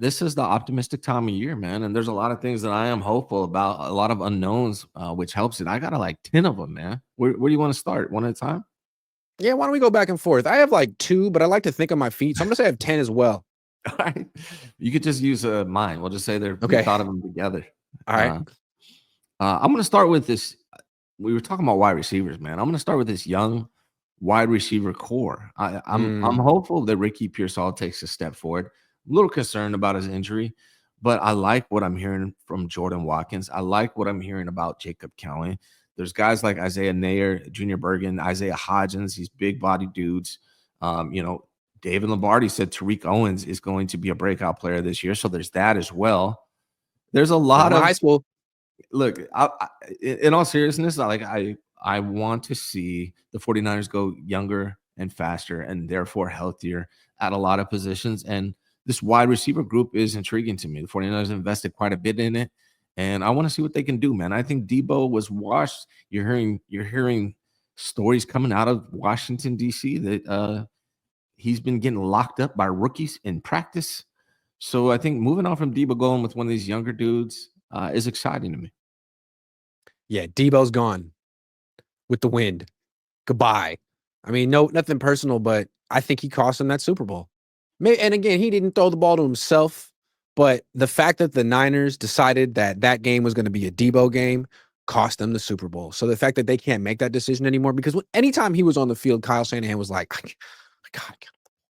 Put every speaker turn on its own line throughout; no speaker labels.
this is the optimistic time of year, man. And there's a lot of things that I am hopeful about, a lot of unknowns, which helps it. I got like 10 of them, man. Where do you want to start? One at a time?
Yeah, why don't we go back and forth? I have like 2, but I like to think on my feet. So I'm going to say I have 10 as well.
All right. You could just use mine. We'll just say we
Okay.
thought of them together.
All right.
I'm going to start with this. We were talking about wide receivers, man. I'm going to start with this young wide receiver core. I'm hopeful that Ricky Pearsall takes a step forward. A little concerned about his injury, but I like what I'm hearing from Jordan Watkins. I like what I'm hearing about Jacob Cowan. There's guys like Isaiah Nayer, Junior Bergen, Isaiah Hodgins, these big body dudes. David Lombardi said Tariq Owens is going to be a breakout player this year. So there's that as well. There's a lot of
high school.
Look, in all seriousness, I want to see the 49ers go younger and faster and therefore healthier at a lot of positions. And this wide receiver group is intriguing to me. The 49ers invested quite a bit in it, and I want to see what they can do, man. I think Deebo was washed. You're hearing stories coming out of Washington, D.C. that he's been getting locked up by rookies in practice. So I think moving on from Deebo, going with one of these younger dudes is exciting to me.
Yeah, Deebo's gone with the wind. Goodbye. I mean, nothing personal, but I think he cost him that Super Bowl. And again, he didn't throw the ball to himself, but the fact that the Niners decided that game was going to be a Deebo game cost them the Super Bowl. So the fact that they can't make that decision anymore, because anytime he was on the field, Kyle Shanahan was like, God,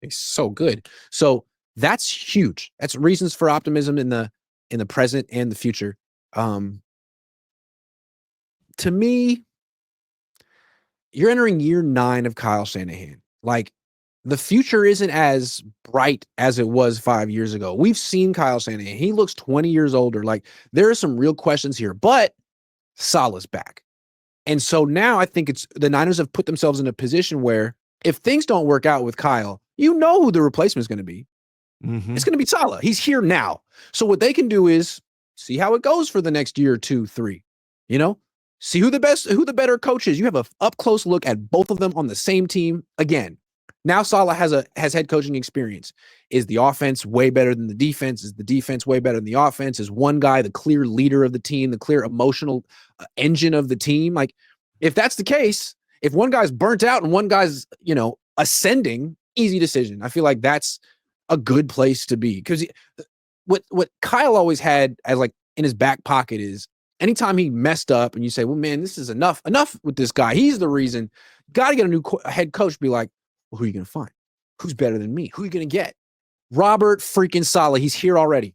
he's so good. So that's huge. That's reasons for optimism in the present and the future. To me, you're entering year 9 of Kyle Shanahan. Like, the future isn't as bright as it was 5 years ago. We've seen Kyle Shanahan. He looks 20 years older. Like, there are some real questions here, but Saleh's back. And so now I think the Niners have put themselves in a position where if things don't work out with Kyle, you know who the replacement is going to be. Mm-hmm. It's going to be Saleh. He's here now. So what they can do is see how it goes for the next year, 2, 3, see who the better coach is. You have a up close look at both of them on the same team. Again, now Saleh has head coaching experience. Is the offense way better than the defense? Is the defense way better than the offense? Is one guy the clear leader of the team, the clear emotional engine of the team? Like, if that's the case, if one guy's burnt out and one guy's, ascending, easy decision. I feel like that's a good place to be, because what Kyle always had as like in his back pocket is anytime he messed up and you say, well, man, this is enough with this guy. He's the reason. Got to get a new head coach. Be like, well, who are you going to find? Who's better than me? Who are you going to get? Robert freaking Saleh. He's here already.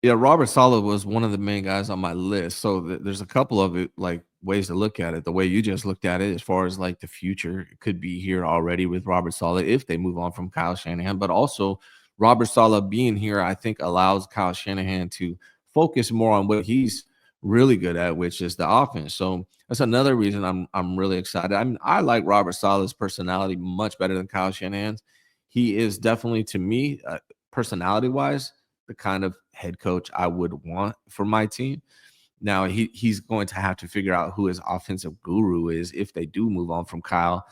Yeah, Robert Saleh was one of the main guys on my list. So there's a couple of it, like ways to look at it. The way you just looked at it, as far as like the future, it could be here already with Robert Saleh if they move on from Kyle Shanahan. But also Robert Saleh being here, I think, allows Kyle Shanahan to focus more on what he's really good at, which is the offense. So that's another reason I'm really excited. I mean, I like Robert Saleh's personality much better than Kyle Shanahan's. He is definitely, to me, personality-wise, the kind of head coach I would want for my team. Now, he's going to have to figure out who his offensive guru is if they do move on from Kyle,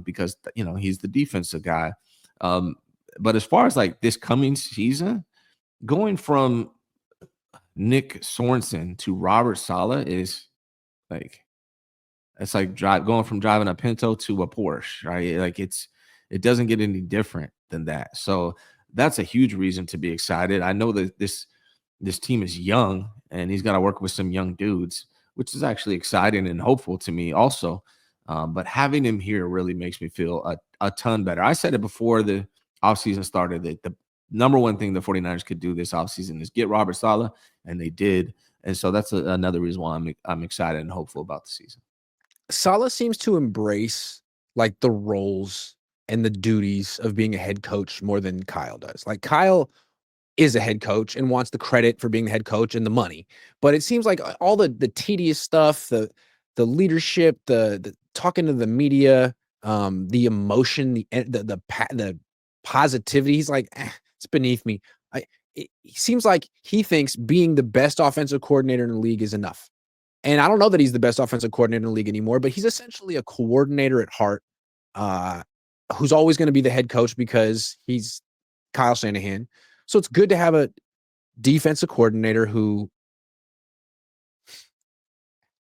because, he's the defensive guy. But as far as like this coming season, going from Nick Sorensen to Robert Saleh is like, it's like going from driving a Pinto to a Porsche, right? Like it doesn't get any different than that. So that's a huge reason to be excited. I know that this team is young and he's got to work with some young dudes, which is actually exciting and hopeful to me also. But having him here really makes me feel a ton better. I said it before the offseason started that the number one thing the 49ers could do this offseason is get Robert Saleh, and they did. And so that's another reason why I'm excited and hopeful about the season.
Saleh seems to embrace like the roles and the duties of being a head coach more than Kyle does. Like, Kyle is a head coach and wants the credit for being the head coach and the money, but it seems like all the tedious stuff, the leadership, the talking to the media, the emotion, the positivity, he's like, it's beneath me. It seems like he thinks being the best offensive coordinator in the league is enough. And I don't know that he's the best offensive coordinator in the league anymore, but he's essentially a coordinator at heart, who's always going to be the head coach because he's Kyle Shanahan. So it's good to have a defensive coordinator who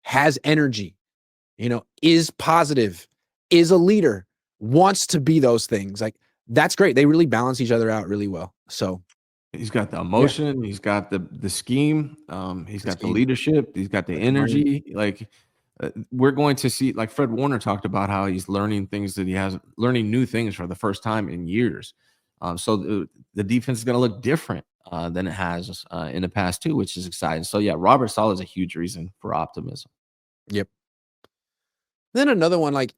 has energy, is positive, is a leader, wants to be those things. Like, that's great. They really balance each other out really well. So
He's got the
yeah,
emotion, he's got the scheme, he's
the
got the
scheme,
leadership, he's got the
the money.
energy. Like, we're going to see, like Fred Warner talked about how he's learning things that he has learning new things for the first time in years. So the defense is going to look different than it has in the past too, which is exciting. So yeah, Robert Saleh is a huge reason for optimism.
Yep. Then another one, like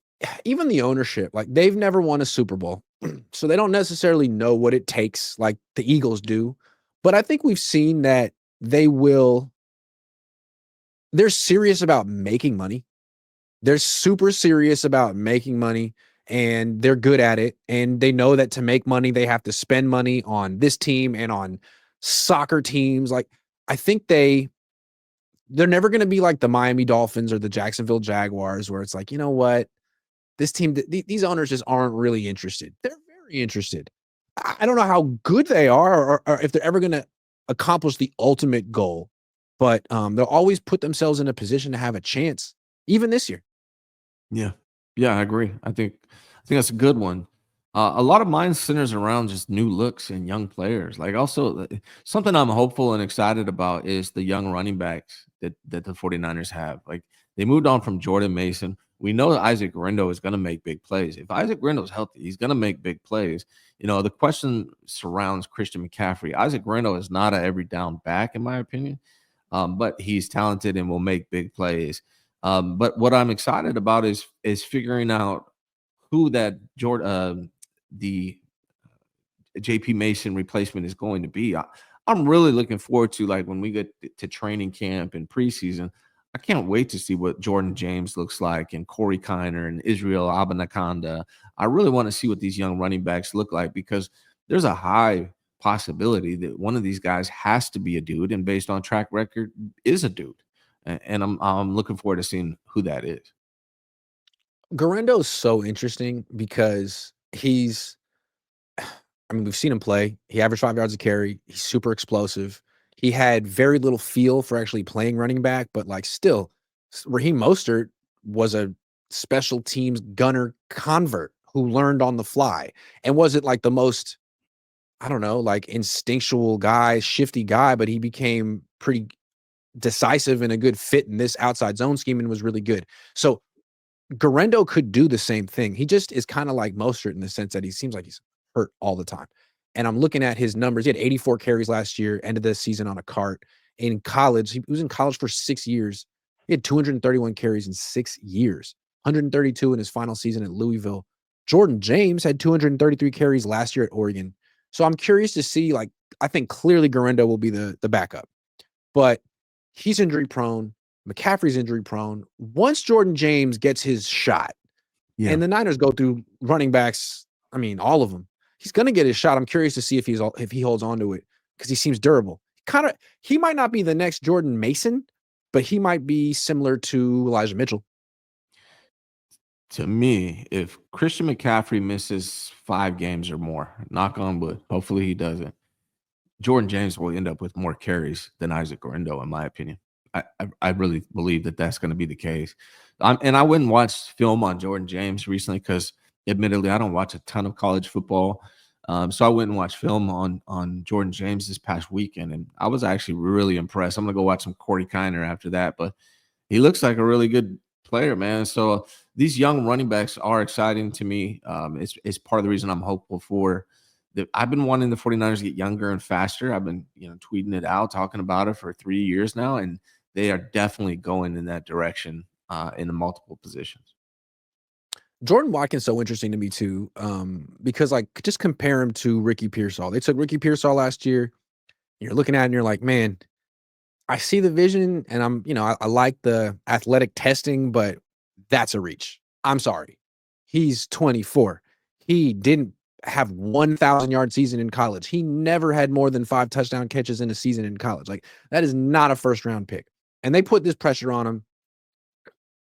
even the ownership, like they've never won a Super Bowl. So they don't necessarily know what it takes, like the Eagles do. But I think we've seen that they will, they're serious about making money. They're super serious about making money and they're good at it. And they know that to make money, they have to spend money on this team and on soccer teams. Like, I think they're never going to be like the Miami Dolphins or the Jacksonville Jaguars, where it's like, you know what? This team, these owners just aren't really interested. They're very interested. I don't know how good they are or if they're ever going to accomplish the ultimate goal, but they'll always put themselves in a position to have a chance, even this year.
Yeah. Yeah, I agree. I think that's a good one. A lot of mine centers around just new looks and young players. Like also something I'm hopeful and excited about is the young running backs that the 49ers have. Like they moved on from Jordan Mason. We know that Isaac Rendo is going to make big plays. If Isaac Rendo is healthy, he's going to make big plays. The question surrounds Christian McCaffrey. Isaac Rendo is not a every down back, in my opinion, but he's talented and will make big plays. But what I'm excited about is figuring out who that the JP Mason replacement is going to be. I'm really looking forward to, like, when we get to training camp and preseason. I can't wait to see what Jordan James looks like and Corey Kiner and Israel Abanikanda. I really want to see what these young running backs look like because there's a high possibility that one of these guys has to be a dude, and based on track record, is a dude. And I'm looking forward to seeing who that is.
Garendo is so interesting because I mean, we've seen him play. He averaged 5 yards a carry. He's super explosive. He had very little feel for actually playing running back, but like still, Raheem Mostert was a special teams gunner convert who learned on the fly and wasn't like the most, I don't know, like instinctual guy, shifty guy, but he became pretty decisive and a good fit in this outside zone scheme and was really good. So Garendo could do the same thing. He just is kind of like Mostert in the sense that he seems like he's hurt all the time. And I'm looking at his numbers. He had 84 carries last year, ended the season on a cart. In college, he was in college for 6 years. He had 231 carries in 6 years, 132 in his final season at Louisville. Jordan James had 233 carries last year at Oregon. So I'm curious to see, like, I think clearly Garendo will be the backup, but he's injury prone. McCaffrey's injury prone. Once Jordan James gets his shot,
Yeah.
and the Niners go through running backs, I mean, all of them, he's going to get his shot. I'm curious to see if he holds on to it because he seems durable. He might not be the next Jordan Mason, but he might be similar to Elijah Mitchell.
To me, if Christian McCaffrey misses 5 games or more, knock on wood, hopefully he doesn't, Jordan James will end up with more carries than Isaac Orlando, in my opinion. I really believe that that's going to be the case. And I went and watched film on Jordan James recently because, admittedly, I don't watch a ton of college football. So I went and watched film on Jordan James this past weekend, and I was actually really impressed. I'm going to go watch some Corey Kiner after that, but he looks like a really good player, man. So these young running backs are exciting to me. It's part of the reason I'm hopeful for I've been wanting the 49ers to get younger and faster. I've been, tweeting it out, talking about it for 3 years now, and they are definitely going in that direction in the multiple positions.
Jordan Watkins so interesting to me too, because like just compare him to Ricky Pearsall. They took Ricky Pearsall last year. You're looking at it and you're like, man, I see the vision and I like the athletic testing, but that's a reach. I'm sorry. He's 24. He didn't have 1,000-yard season in college. He never had more than 5 touchdown catches in a season in college. Like, that is not a first round pick. And they put this pressure on him.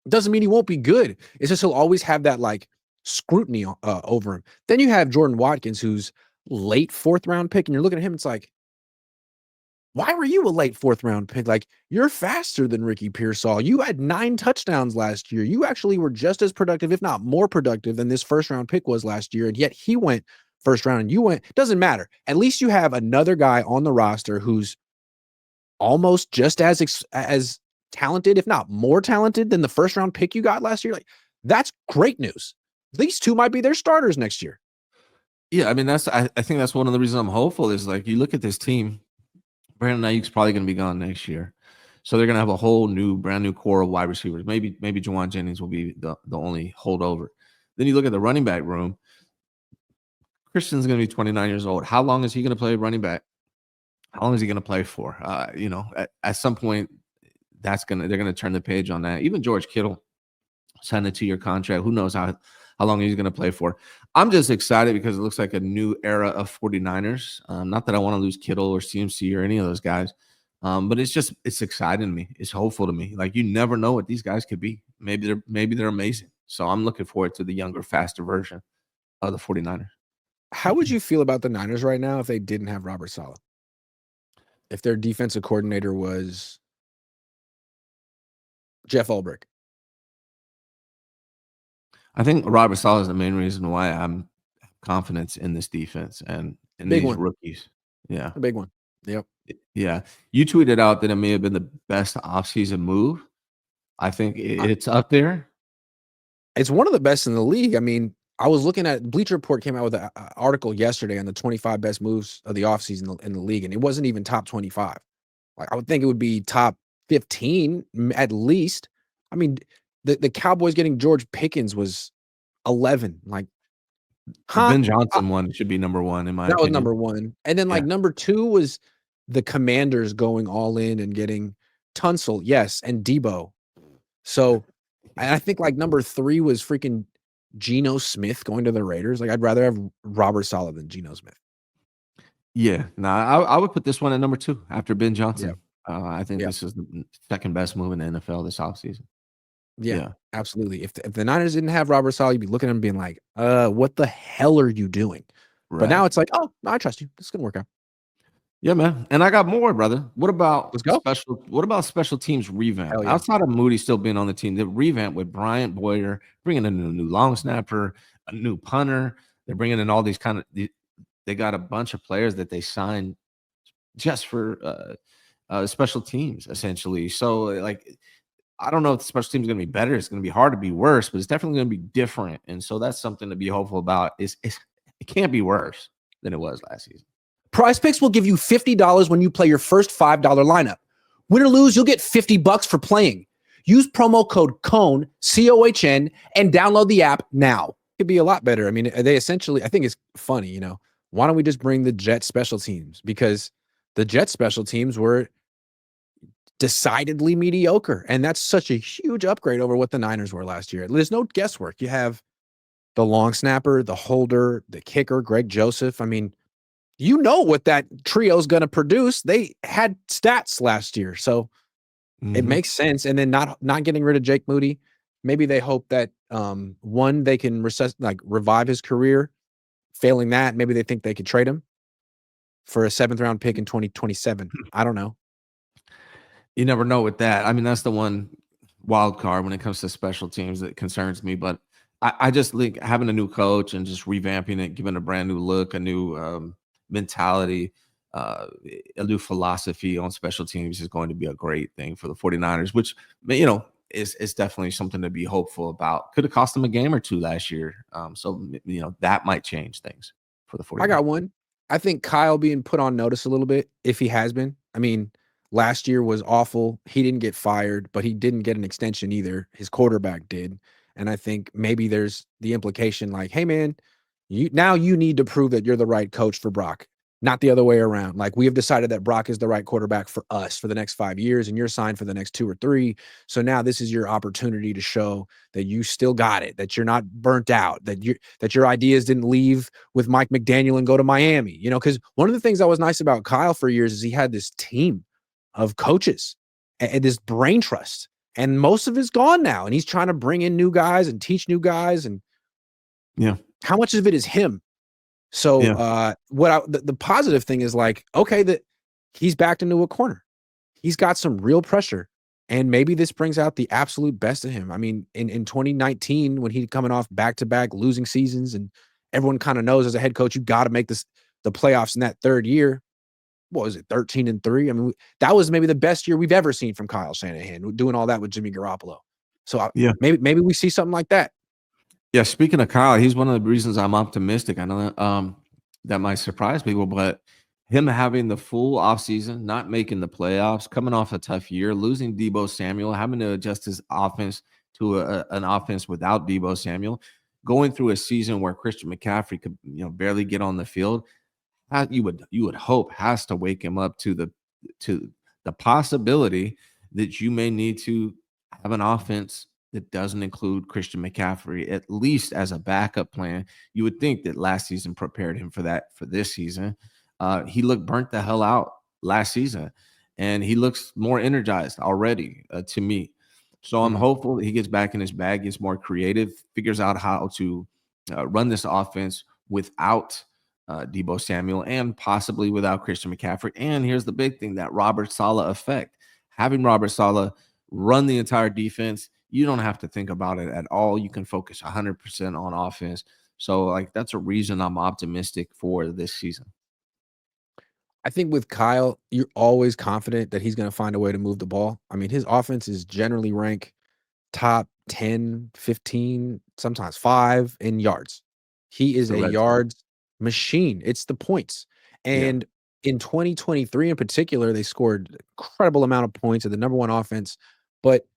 Doesn't mean he won't be good. It's just he'll always have that like scrutiny over him. Then you have Jordan Watkins, who's late 4th round pick, and you're looking at him, it's like, why were you a late 4th round pick? Like, you're faster than Ricky Pearsall. You had 9 touchdowns last year. You actually were just as productive, if not more productive, than this 1st round pick was last year. And yet he went 1st round and you went. Doesn't matter. At least you have another guy on the roster who's almost just as talented, if not more talented, than the 1st round pick you got last year. Like, that's great news. These two might be their starters next year.
Yeah, I mean, I think that's one of the reasons I'm hopeful is like you look at this team. Brandon Ayuk's probably going to be gone next year. So they're going to have a whole brand new core of wide receivers. Maybe Juwan Jennings will be the only holdover. Then you look at the running back room. Christian's going to be 29 years old. How long is he going to play running back? How long is he going to play for? At some point, they're going to turn the page on that. Even George Kittle signed a 2-year contract. Who knows how long he's going to play for. I'm just excited because it looks like a new era of 49ers. Not that I want to lose Kittle or CMC or any of those guys, but it's exciting to me. It's hopeful to me. Like, you never know what these guys could be. Maybe they're amazing. So I'm looking forward to the younger, faster version of the 49ers.
How would you feel about the Niners right now if they didn't have Robert Saleh? If their defensive coordinator was Jeff Ulbrich?
I think Robert Saleh is the main reason why I'm confident in this defense and in
Big
these
one.
rookies. Yeah.
A big one. Yep.
Yeah. You tweeted out that it may have been the best offseason move. I think it's up there.
It's one of the best in the league. I mean, I was looking at Bleacher Report came out with an article yesterday on the 25 best moves of the offseason in the league, and it wasn't even top 25. Like, I would think it would be top 15 at least. I mean, the Cowboys getting George Pickens was 11. Like,
The Ben Johnson one should be number 1 in my
that was
opinion.
number 1. And then like number 2 was the Commanders going all in and getting Tunsil, yes, and Deebo. So, and I think like number 3 was freaking Geno Smith going to the Raiders. Like, I'd rather have Robert Saleh than Geno Smith.
Yeah. No, I would put this one at number 2 after Ben Johnson.
Yep.
I think this is the second best move in the NFL this offseason.
Yeah, absolutely. If the Niners didn't have Robert Saleh, you'd be looking at him being like, what the hell are you doing?
Right.
But now it's like, oh, I trust you. This is gonna work out.
Yeah, man. And I got more, brother. What about
Let's go.
special teams revamp?
Hell yeah.
Outside of Moody still being on the team, the revamp with Bryant Boyer, bringing in a new long snapper, a new punter. They're bringing in all these they got a bunch of players that they signed just for special teams, essentially. So, like, I don't know if the special team is going to be better. It's going to be hard to be worse, but it's definitely going to be different. And so that's something to be hopeful about. It can't be worse than it was last season.
Prize Picks will give you $50 when you play your first $5 lineup. Win or lose, you'll get $50 for playing. Use promo code COHN, COHN, and download the app now. It could be a lot better. I mean, they essentially, I think it's funny, why don't we just bring the Jets special teams? Because the Jets special teams were decidedly mediocre, and that's such a huge upgrade over what the Niners were last year. There's no guesswork. You have the long snapper, the holder, the kicker, Greg Joseph. I mean, you know what that trio is going to produce. They had stats last year, so it makes sense. And then not getting rid of Jake Moody. Maybe they hope that one, they can revive his career. Failing that, maybe they think they could trade him for a 7th round pick in 2027. I don't know.
You never know with that. I mean, that's the one wild card when it comes to special teams that concerns me. But I just think having a new coach and just revamping it, giving a brand new look, a new mentality, a new philosophy on special teams is going to be a great thing for the 49ers, which, is definitely something to be hopeful about. Could have cost them a game or 2 last year. So, that might change things for the 49ers.
I got one. I think Kyle being put on notice a little bit, if he has been. I mean, last year was awful. He didn't get fired, but he didn't get an extension either. His quarterback did. And I think maybe there's the implication like, hey, man, you need to prove that you're the right coach for Brock, not the other way around. Like, we have decided that Brock is the right quarterback for us for the next 5 years, and you're signed for the next 2 or 3. So now this is your opportunity to show that you still got it, that you're not burnt out, that your ideas didn't leave with Mike McDaniel and go to Miami. Because one of the things that was nice about Kyle for years is he had this team of coaches and this brain trust, and most of it's gone now. And he's trying to bring in new guys and teach new guys. And
yeah,
how much of it is him? So
Yeah.
the positive thing is like, okay, that he's backed into a corner. He's got some real pressure. And maybe this brings out the absolute best of him. I mean, in 2019, when he coming off back-to-back losing seasons, and everyone kind of knows as a head coach, you got to make the playoffs in that third year. What was it, 13-3? I mean, that was maybe the best year we've ever seen from Kyle Shanahan, doing all that with Jimmy Garoppolo. So
Yeah.
maybe we see something like that.
Yeah, speaking of Kyle, he's one of the reasons I'm optimistic. I know that might surprise people, but him having the full offseason, not making the playoffs, coming off a tough year, losing Deebo Samuel, having to adjust his offense to an offense without Deebo Samuel, going through a season where Christian McCaffrey could barely get on the field, you would hope has to wake him up to the possibility that you may need to have an offense that doesn't include Christian McCaffrey, at least as a backup plan. You would think that last season prepared him for that for this season. He looked burnt the hell out last season, and he looks more energized already to me. So I'm
Mhm.
hopeful that he gets back in his bag, gets more creative, figures out how to run this offense without Deebo Samuel and possibly without Christian McCaffrey. And here's the big thing, that Robert Saleh effect. Having Robert Saleh run the entire defense, you don't have to think about it at all. You can focus 100% on offense. So, like, that's a reason I'm optimistic for this season.
I think with Kyle, you're always confident that he's going to find a way to move the ball. I mean, his offense is generally ranked top 10, 15, sometimes 5 in yards. He is
The
a
red zone.
yards machine. It's the points.
Yeah.
And in 2023 in particular, they scored incredible amount of points at the number one offense. But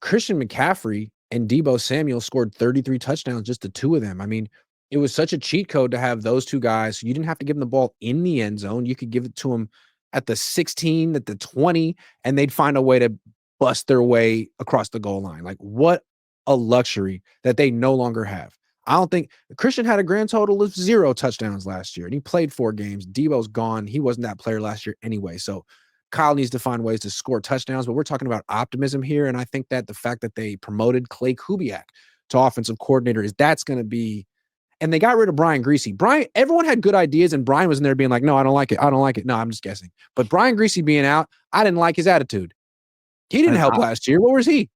Christian McCaffrey and Deebo Samuel scored 33 touchdowns, just the two of them. I mean, it was such a cheat code to have those two guys. You didn't have to give them the ball in the end zone. You could give it to them at the 16, at the 20, and they'd find a way to bust their way across the goal line. Like, what a luxury that they no longer have. I don't think Christian had a grand total of 0 touchdowns last year, and he played 4 games. Deebo's gone. He wasn't that player last year anyway. So Kyle needs to find ways to score touchdowns, but we're talking about optimism here. And I think that the fact that they promoted Clay Kubiak to offensive coordinator is that's going to be, and they got rid of Brian Greasy. Everyone had good ideas, and Brian was in there being like, no, I don't like it. I don't like it. No, I'm just guessing. But Brian Greasy being out, I didn't like his attitude. He didn't
And
help last year. What was he?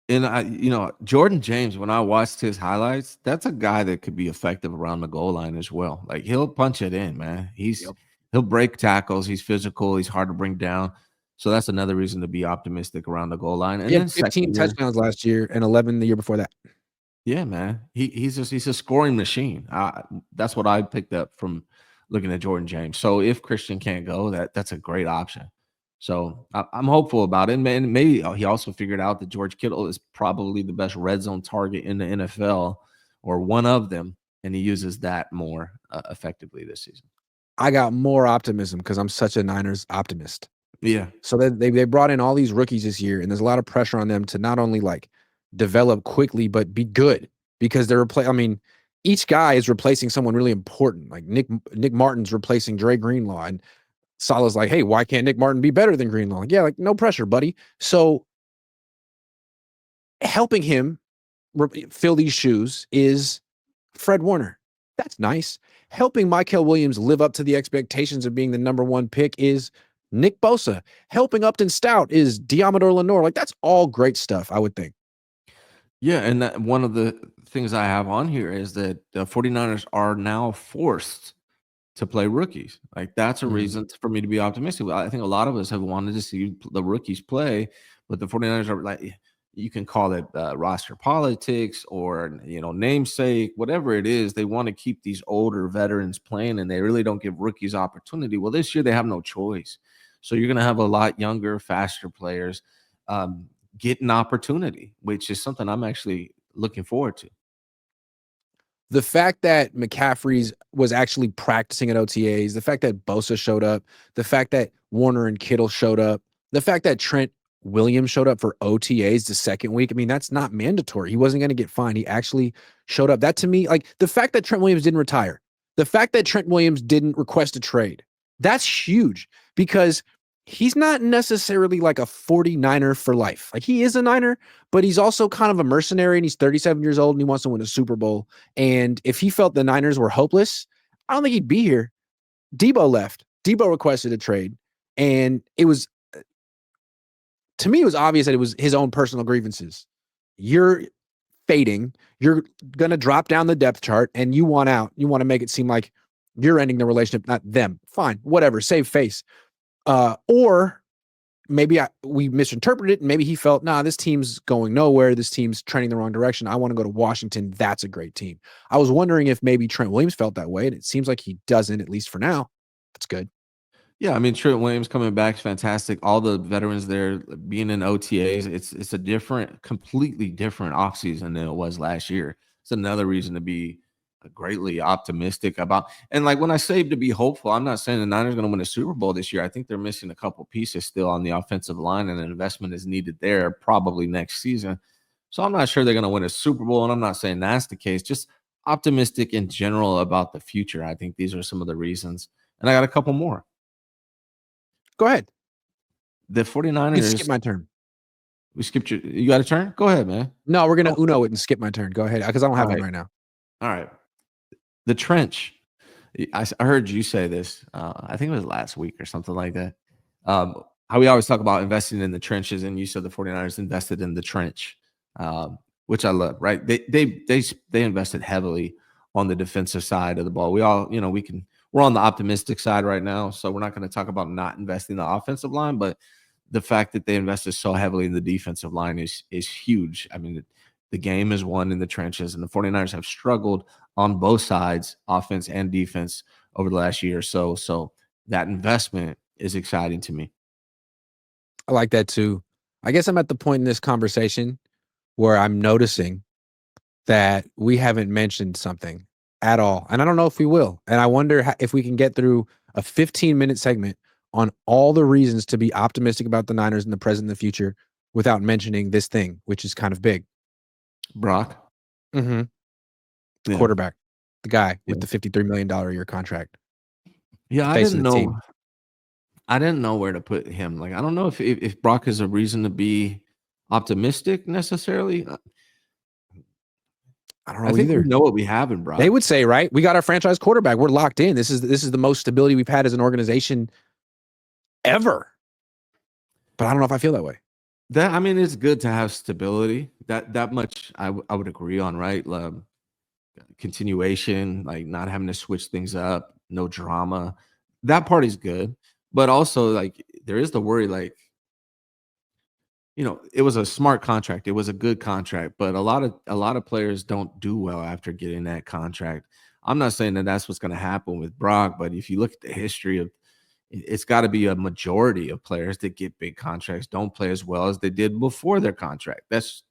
Jordan James, when I watched his highlights, that's a guy that could be effective around the goal line as well. Like, he'll punch it in, man.
Yep.
He'll break tackles. He's physical. He's hard to bring down. So that's another reason to be optimistic around the goal line.
He
And
had
then
15
second year,
touchdowns last year and 11 the year before that.
yeah, man. He's a scoring machine. That's what I picked up from looking at Jordan James. So if Christian can't go, that's a great option. So I'm hopeful about it. And maybe he also figured out that George Kittle is probably the best red zone target in the NFL, or one of them, and he uses that more effectively this season.
I got more optimism because I'm such a Niners optimist.
Yeah,
So they brought in all these rookies this year, and there's a lot of pressure on them to not only like develop quickly, but be good because they're I mean, each guy is replacing someone really important. Like Nick Martin's replacing Dre Greenlaw, and Salah's like, hey, why can't Nick Martin be better than Greenlaw? Like, yeah, like no pressure, buddy. So helping him fill these shoes is Fred Warner. That's nice. Helping Michael Williams live up to the expectations of being the number one pick is Nick Bosa. Helping Upton Stout is Diamador Lenore. Like, that's all great stuff, I would think.
yeah. And one of the things I have on here is that the 49ers are now forced to play rookies. Like, that's a
Mhm.
reason for me to be optimistic. I think a lot of us have wanted to see the rookies play, but the 49ers are like, you can call it roster politics or, namesake, whatever it is. They want to keep these older veterans playing, and they really don't give rookies opportunity. Well, this year they have no choice. So you're going to have a lot younger, faster players get an opportunity, which is something I'm actually looking forward to.
The fact that McCaffrey's was actually practicing at OTAs, the fact that Bosa showed up, the fact that Warner and Kittle showed up, the fact that Trent Williams showed up for OTAs the second week. I mean, that's not mandatory. He wasn't going to get fined. He actually showed up. That to me, like the fact that Trent Williams didn't retire, the fact that Trent Williams didn't request a trade, that's huge because he's not necessarily like a 49er for life. Like he is a Niner, but he's also kind of a mercenary and he's 37 years old and he wants to win a Super Bowl. And if he felt the Niners were hopeless, I don't think he'd be here. Deebo left. Deebo requested a trade, and it was, to me, it was obvious that it was his own personal grievances. You're fading. You're going to drop down the depth chart, and you want out. You want to make it seem like you're ending the relationship, not them. Fine, whatever. Save face. Or maybe we misinterpreted it, and maybe he felt, nah, this team's going nowhere. This team's trending the wrong direction. I want to go to Washington. That's a great team. I was wondering if maybe Trent Williams felt that way, and it seems like he doesn't, at least for now. That's good.
Yeah, I mean, Trent Williams coming back is fantastic. All the veterans there being in OTAs, it's a different, completely different offseason than it was last year. It's another reason to be greatly optimistic about. And like when I say to be hopeful, I'm not saying the Niners are going to win a Super Bowl this year. I think they're missing a couple pieces still on the offensive line, and an investment is needed there probably next season. So I'm not sure they're going to win a Super Bowl, and I'm not saying that's the case. Just optimistic in general about the future. I think these are some of the reasons. And I got a couple more.
Go ahead.
The
You can
49ers.
skip my turn.
We skipped you got a turn? Go ahead, man.
No, we're going to Uno it and skip my turn. Go ahead, because I don't have
All
one
right.
right now.
All right. The trench. I heard you say this. I think it was last week or something like that. How we always talk about investing in the trenches, and you said the 49ers invested in the trench, which I love, right? They invested heavily on the defensive side of the ball. We all, we're on the optimistic side right now, so we're not going to talk about not investing in the offensive line, but the fact that they invested so heavily in the defensive line is huge. I mean, the game is won in the trenches, and the 49ers have struggled on both sides, offense and defense, over the last year or so. So that investment is exciting to me.
I like that too. I guess I'm at the point in this conversation where I'm noticing that we haven't mentioned something at all. And I don't know if we will. And I wonder if we can get through a 15-minute segment on all the reasons to be optimistic about the Niners in the present and the future without mentioning this thing, which is kind of big.
Brock?
Mm-hmm. The
Yeah.
quarterback, the guy with
Yeah.
the $53 million a year contract.
Yeah,
Face of the team.
I didn't know where to put him. Like, I don't know if Brock is a reason to be optimistic necessarily.
I don't know
I think we
either.
know what we have in Brock.
They would say, right? We got our franchise quarterback. We're locked in. This is the most stability we've had as an organization ever. But I don't know if I feel that way.
I mean, it's good to have stability. That much I would agree on, right? Continuation, like not having to switch things up, no drama. That part is good. But also, like, there is the worry, like, it was a smart contract. It was a good contract, but a lot of players don't do well after getting that contract. I'm not saying that that's what's going to happen with Brock, but if you look at the history of, it's got to be a majority of players that get big contracts don't play as well as they did before their contract. That's,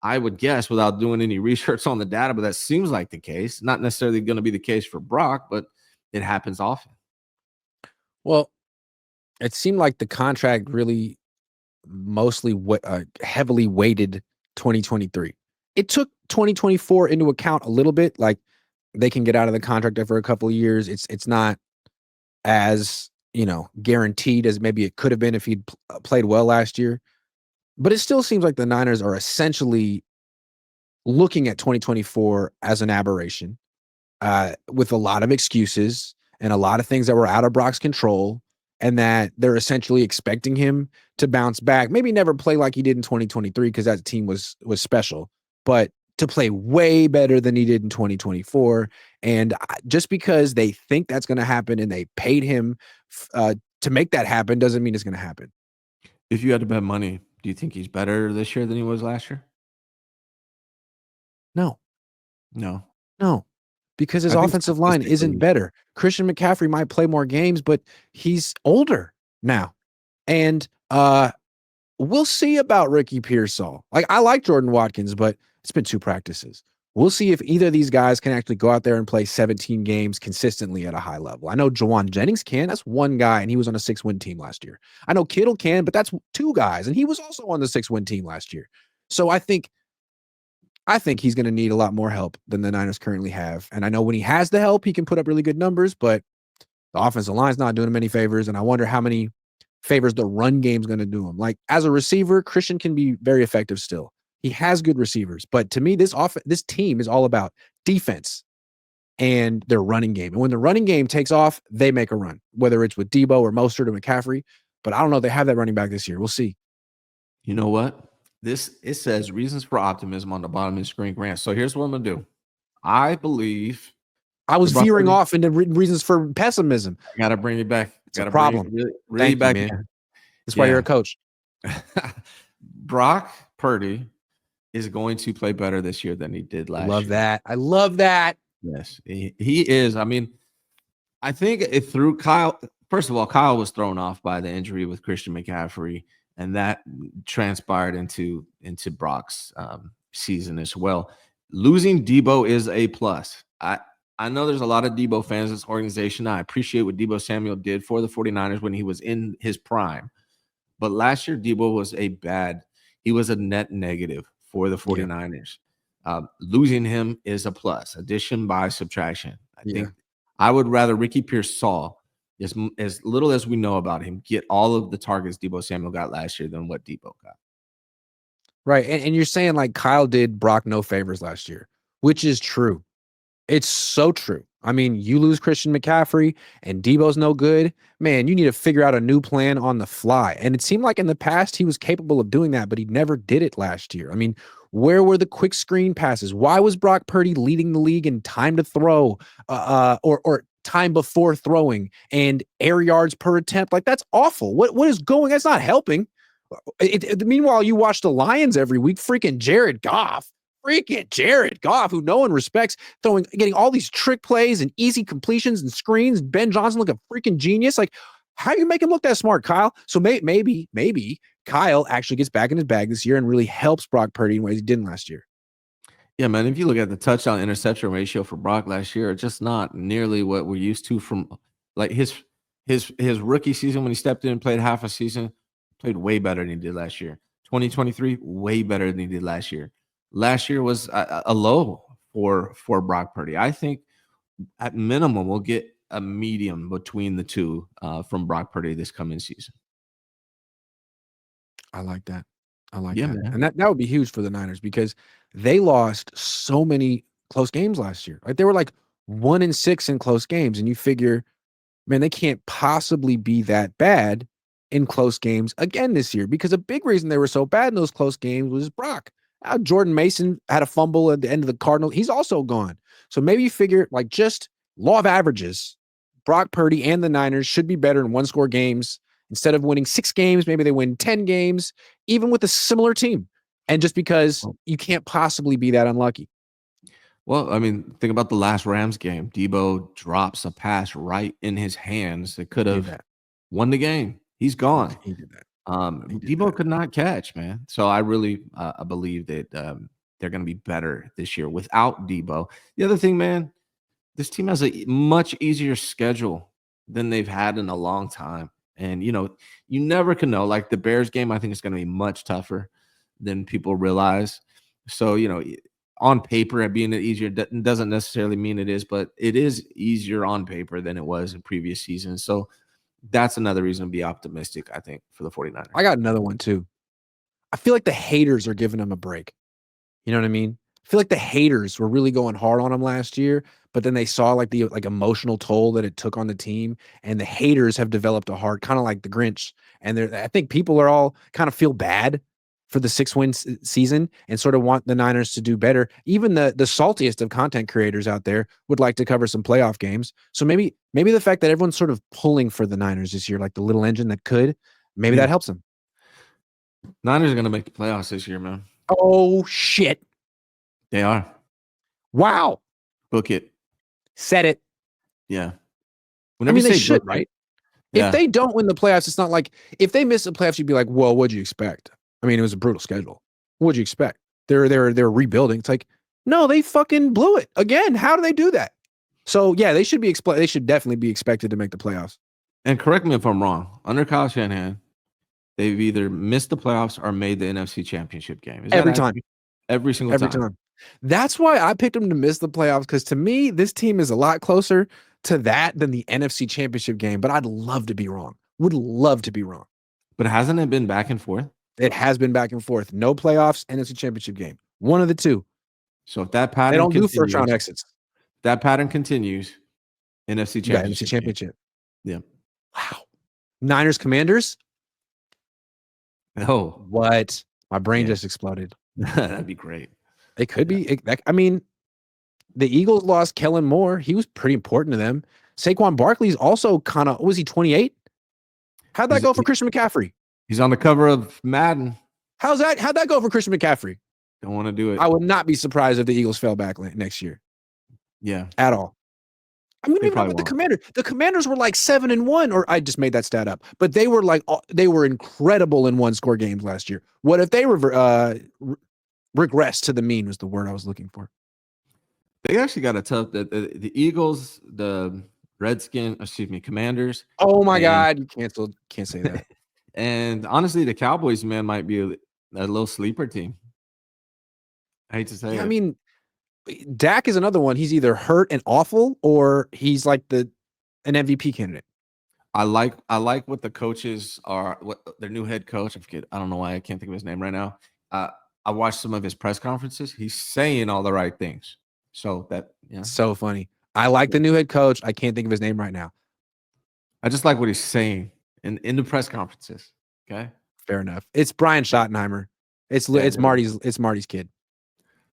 I would guess, without doing any research on the data, but that seems like the case. Not necessarily going to be the case for Brock, but it happens often.
Well, it seemed like the contract really mostly heavily weighted 2023. It took 2024 into account a little bit. Like, they can get out of the contract after a couple of years. It's not as guaranteed as maybe it could have been if he'd played well last year. But it still seems like the Niners are essentially looking at 2024 as an aberration, with a lot of excuses and a lot of things that were out of Brock's control, and that they're essentially expecting him to bounce back. Maybe never play like he did in 2023 because that team was special, but to play way better than he did in 2024. And just because they think that's going to happen and they paid him to make that happen doesn't mean it's going to happen.
If you had to bet money, do you think he's better this year than he was last year?
No. Because his offensive line isn't better. Christian McCaffrey might play more games, but he's older now. And we'll see about Ricky Pearsall. Like, I like Jordan Watkins, but it's been 2 practices. We'll see if either of these guys can actually go out there and play 17 games consistently at a high level. I know Jawan Jennings can. That's one guy, and he was on a 6-win team last year. I know Kittle can, but that's 2 guys, and he was also on the 6-win team last year. So I think he's going to need a lot more help than the Niners currently have. And I know when he has the help, he can put up really good numbers, but the offensive line's not doing him any favors. And I wonder how many favors the run game's going to do him. Like, as a receiver, Christian can be very effective still. He has good receivers. But to me, this team is all about defense. and their running game. And when the running game takes off, they make a run, whether it's with Deebo or Mostert or McCaffrey. But I don't know. They have that running back this year. We'll see.
You know what? It says reasons for optimism on the bottom of the screen, Grant. So here's what I'm gonna do. I believe
I was veering off into reasons for pessimism.
I gotta bring it back.
It's a problem.
Really
Thank
back
you, man.
in.
That's why you're a coach.
Brock Purdy is going to play better this year than he did last year.
I love that.
Yes, he is. I mean, I think it threw Kyle. First of all, Kyle was thrown off by the injury with Christian McCaffrey, and that transpired into Brock's season as well. Losing Deebo is a plus. I know there's a lot of Deebo fans in this organization. I appreciate what Deebo Samuel did for the 49ers when he was in his prime. But last year, Deebo was he was a net negative for the 49ers. Losing him is a plus, addition by subtraction. I think I would rather Ricky Pearsall, as little as we know about him, get all of the targets Deebo Samuel got last year than what Deebo got.
Right. And you're saying like Kyle did Brock no favors last year, which is true. It's so true. I mean, you lose Christian McCaffrey and Deebo's no good. Man, you need to figure out a new plan on the fly. And it seemed like in the past he was capable of doing that, but he never did it last year. I mean, where were the quick screen passes? Why was Brock Purdy leading the league in time to throw or time before throwing and air yards per attempt? Like, that's awful. What is going? That's not helping. Meanwhile, you watch the Lions every week. Freaking Jared Goff, who no one respects, getting all these trick plays and easy completions and screens. Ben Johnson look a freaking genius. Like, how do you make him look that smart, Kyle? So maybe Kyle actually gets back in his bag this year and really helps Brock Purdy in ways he didn't last year.
Yeah, man. If you look at the touchdown interception ratio for Brock last year, it's just not nearly what we're used to from like his rookie season when he stepped in and played half a season, played way better than he did last year. 2023, way better than he did last year. Last year was a low for Brock Purdy. I think at minimum we'll get a medium between the two from Brock Purdy this coming season.
I like that. I like that. Man. And that would be huge for the Niners because they lost so many close games last year. Right? They were like 1-6 in close games. And you figure, man, they can't possibly be that bad in close games again this year because a big reason they were so bad in those close games was Brock. Jordan Mason had a fumble at the end of the Cardinals. He's also gone. So maybe you figure like just law of averages, Brock Purdy and the Niners should be better in one-score games. Instead of winning 6 games, maybe they win 10 games, even with a similar team. And just because you can't possibly be that unlucky.
Well, I mean, think about the last Rams game. Deebo drops a pass right in his hands that could have won the game. He's gone.
He did that.
Deebo could not catch, man. So I really believe that they're going to be better this year without Deebo. The other thing, man, this team has a much easier schedule than they've had in a long time. And, you never can know. Like the Bears game, I think it's going to be much tougher than people realize. So, on paper, it being easier doesn't necessarily mean it is, but it is easier on paper than it was in previous seasons. So that's another reason to be optimistic, I think, for the 49ers.
I got another one, too. I feel like the haters are giving them a break. You know what I mean? I feel like the haters were really going hard on him last year, but then they saw like the emotional toll that it took on the team, and the haters have developed a heart, kind of like the Grinch. And I think people are all kind of feel bad for the 6-win season and sort of want the Niners to do better. Even the saltiest of content creators out there would like to cover some playoff games. So maybe the fact that everyone's sort of pulling for the Niners this year, like the little engine that could, maybe that helps them.
Niners are going to make the playoffs this year, man.
Oh, shit.
They are.
Wow.
Book it.
Said it.
Yeah.
Whenever they should, right? Yeah. If they don't win the playoffs, it's not like if they miss the playoffs, you'd be like, well, what'd you expect? I mean, it was a brutal schedule. What'd you expect? They're rebuilding. It's like, no, they fucking blew it again. How do they do that? So yeah, they should definitely be expected to make the playoffs.
And correct me if I'm wrong. Under Kyle Shanahan, they've either missed the playoffs or made the NFC Championship game.
Every time.
Every single time.
That's why I picked them to miss the playoffs, because to me, this team is a lot closer to that than the NFC Championship game. But I'd love to be wrong. Would love to be wrong.
But hasn't it been back and forth?
It has been back and forth. No playoffs, NFC Championship game. One of the two.
So if that pattern
they don't do first round exits.
If that pattern continues, NFC
You got NFC
Championship.
Championship.
Yeah.
Wow. Niners Commanders.
Oh,
What? My brain
Yeah.
just exploded.
that'd be great.
It could be. I mean, the Eagles lost Kellen Moore. He was pretty important to them. Saquon Barkley's also kind of, was he 28? How'd that
He's-
go for Christian McCaffrey?
He's on the cover of Madden.
How'd that go for Christian McCaffrey?
Don't want to do it.
I would not be surprised if the Eagles fell back next year
Yeah.
at all. I'm gonna
They
even know
probably
about the
won't.
Commanders. The Commanders were like 7-1, or I just made that stat up. But they were like they were incredible in one-score games last year. What if they regress to the mean? Was the word I was looking for.
They actually got a tough. The Eagles, the Commanders.
Oh my God, you canceled. Can't say that.
And honestly, the Cowboys, man, might be a little sleeper team. I hate to say it.
I mean, Dak is another one. He's either hurt and awful, or he's like an MVP candidate.
I like what the coaches are. What their new head coach? I don't know why I can't think of his name right now. I watched some of his press conferences. He's saying all the right things. So
So funny. I like the new head coach. I can't think of his name right now.
I just like what he's saying in the press conferences. Okay.
Fair enough. It's Brian Schottenheimer. It's Marty's kid.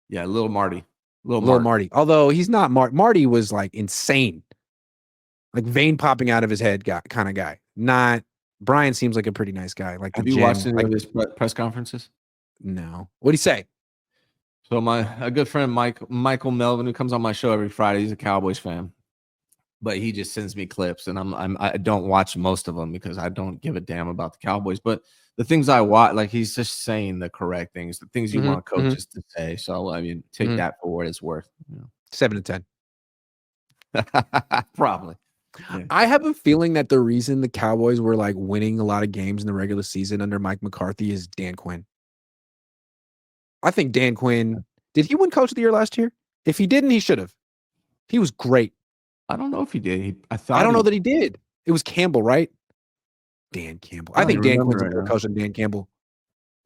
Yeah, little Marty.
Little Marty. Although he's not Marty was like insane. Like vein popping out of his head kind of guy. Not Brian seems like a pretty nice guy. Like
have you watched any of his press conferences?
No. What'd he say?
So a good friend Michael Melvin, who comes on my show every Friday, he's a Cowboys fan, but he just sends me clips, and I don't watch most of them because I don't give a damn about the Cowboys. But the things I watch, like he's just saying the correct things, the things you want coaches to say. So I mean, take that for what it's worth.
7 to 10.
Probably.
Yeah. I have a feeling that the reason the Cowboys were like winning a lot of games in the regular season under Mike McCarthy is Dan Quinn. I think Dan Quinn, did he win Coach of the Year last year? If he didn't, he should have. He was great.
I don't know if he did. I
don't know that he did. It was Campbell, right? Dan Campbell. I think Dan Quinn's a better coach than Dan Campbell.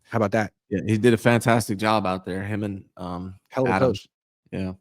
How about that?
Yeah, he did a fantastic job out there. Him and
hell of a coach.
Yeah.